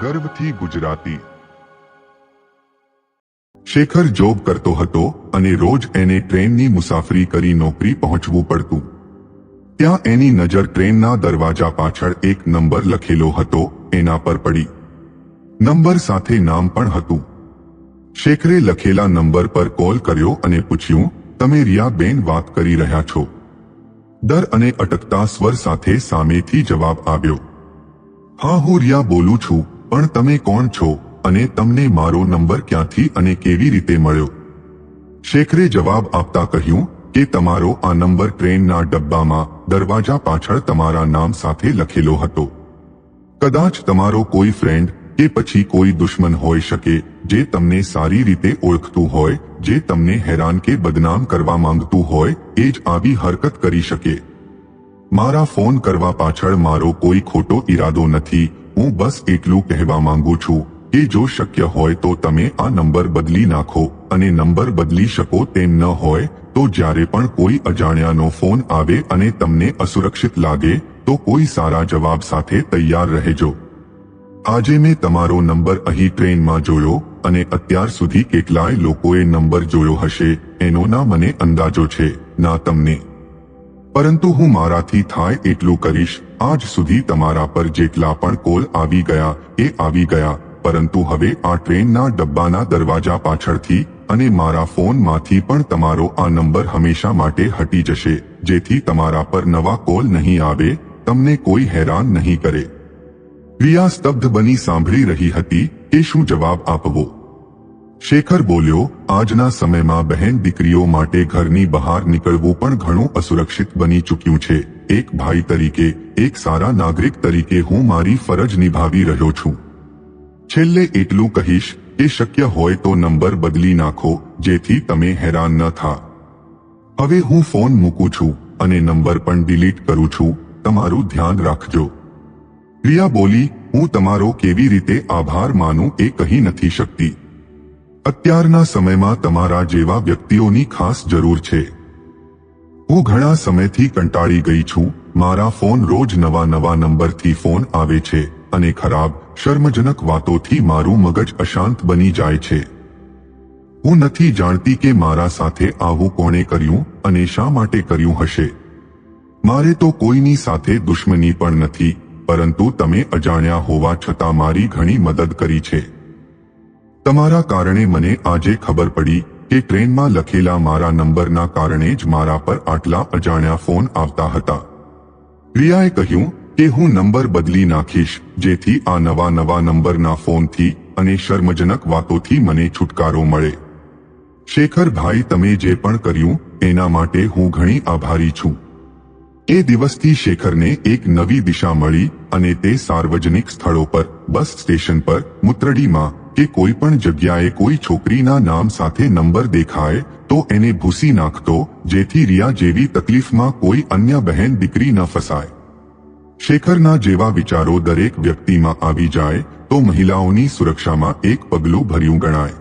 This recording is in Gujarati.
ગર્વથી ગુજરાતી। શેખર જોબ કરતો હતો અને રોજ એને ટ્રેનની મુસાફરી કરી નોકરી પહોંચવું પડતું। ત્યાં એની નજર ટ્રેનના દરવાજા પાછળ એક નંબર લખેલો હતો એના પર પડી। નંબર સાથે નામ પણ હતું। શેખરે લખેલા નંબર પર કોલ કર્યો અને પૂછ્યું, તમે રિયાબેન વાત કરી રહ્યા છો? ડર અને અટકતા સ્વર સાથે સામેથી જવાબ આવ્યો, હા હું રિયા બોલું છું, પણ તમે કોણ છો અને તમને મારો નંબર ક્યાંથી અને કેવી રીતે મળ્યો? શેખરે જવાબ આપતા કહ્યું કે તમારો આ નંબર ટ્રેનના ડબ્બામાં દરવાજા પાછળ તમારા નામ સાથે લખેલો હતો। કદાચ તમારો કોઈ ફ્રેન્ડ કે પછી કોઈ દુશ્મન હોઈ શકે જે તમને સારી રીતે ઓળખતું હોય, જે તમને હેરાન કે બદનામ કરવા માંગતું હોય, એ જ આવી હરકત કરી શકે। મારા ફોન કરવા પાછળ મારો કોઈ ખોટો ઈરાદો નથી। હું બસ એટલું કહેવા માંગુ છું કે જો શક્ય હોય તો તમે આ નંબર બદલી નાખો, અને નંબર બદલી શકો તેમ ન હોય તો જ્યારે પણ કોઈ અજાણ્યાનો ફોન આવે અને તમને અસુરક્ષિત લાગે તો કોઈ સારા જવાબ સાથે તૈયાર રહેજો। આજે મેં તમારો નંબર અહીં ટ્રેનમાં જોયો અને અત્યાર સુધી કેટલાય લોકોએ નંબર જોયો હશે એનો ના મને અંદાજો છે, ના તમને, પરંતુ હું મારાથી થાય એટલું કરીશ। આજ સુધી તમારા પર જેટલા પણ કોલ આવી ગયા એ આવી ગયા, પરંતુ હવે આ ટ્રેનના ડબ્બાના દરવાજા પાછળથી અને મારા ફોનમાંથી પણ તમારો આ નંબર હંમેશા માટે હટી જશે, જેથી તમારા પર નવા કોલ નહીં આવે, તમને કોઈ હેરાન નહીં કરે। રિયા સ્તબ્ધ બની સાંભળી રહી હતી કે શું જવાબ આપવો। શેખર બોલ્યો, આજના સમયમાં બહેન દીકરીઓ માટે ઘરની બહાર નીકળવું પણ ઘણું અસુરક્ષિત બની ચૂક્યું છે। એક ભાઈ તરીકે, એક સારા નાગરિક તરીકે હું મારી ફરજ નિભાવી રહ્યો છું। છેલ્લે એટલું કહીશ કે શક્ય હોય તો નંબર બદલી નાખો, જેથી તમે હેરાન ન થા। હવે હું ફોન મૂકું છું અને નંબર પણ ડિલીટ કરું છું, તમારું ધ્યાન રાખજો। રિયા બોલી, હું તમારો કેવી રીતે આભાર માનું એ કહી નથી શકતી। અત્યારના સમયમાં તમારા જેવા વ્યક્તિઓની ખાસ જરૂર છે। હું ઘણા સમયથી કંટાળી ગઈ છું। મારા ફોન રોજ નવા નંબરથી ફોન આવે છે અને ખરાબ, શર્મજનક વાતોથી મારું મગજ અશાંત બની જાય છે। હું નથી જાણતી કે મારા સાથે આવું કોણે કર્યું અને શા માટે કર્યું હશે। મારે તો કોઈની સાથે દુશ્મની પણ નથી, પરંતુ તમે અજાણ્યા હોવા છતાં મારી ઘણી મદદ કરી છે। તમારા કારણે મને આજે ખબર પડી કે ટ્રેનમાં લખેલા મારા નંબરના કારણે જ મારા પર આટલા અજાણ્યા ફોન આવતા હતા। રિયાએ કહ્યું કે હું નંબર બદલી નાખીશ, જેથી આ નવા નંબરના ફોનથી અને શર્મજનક વાતોથી મને છુટકારો મળે। શેખર ભાઈ, તમે જે પણ કર્યું એના માટે હું ઘણી આભારી છું। એ દિવસથી શેખરને એક નવી દિશા મળી અને તે સાર્વજનિક સ્થળો પર, બસ સ્ટેશન પર, મૂત્રડીમાં કે કોઈ પણ જગ્યાએ કોઈ છોકરીના નામ સાથે નંબર દેખાય તો એને ભૂસી નાખતો, જેથી રિયા જેવી તકલીફમાં કોઈ અન્ય બહેન દીકરી ન ફસાય। શેખરના જેવા વિચારો દરેક વ્યક્તિમાં આવી જાય તો મહિલાઓની સુરક્ષામાં એક પગલું ભર્યું ગણાય।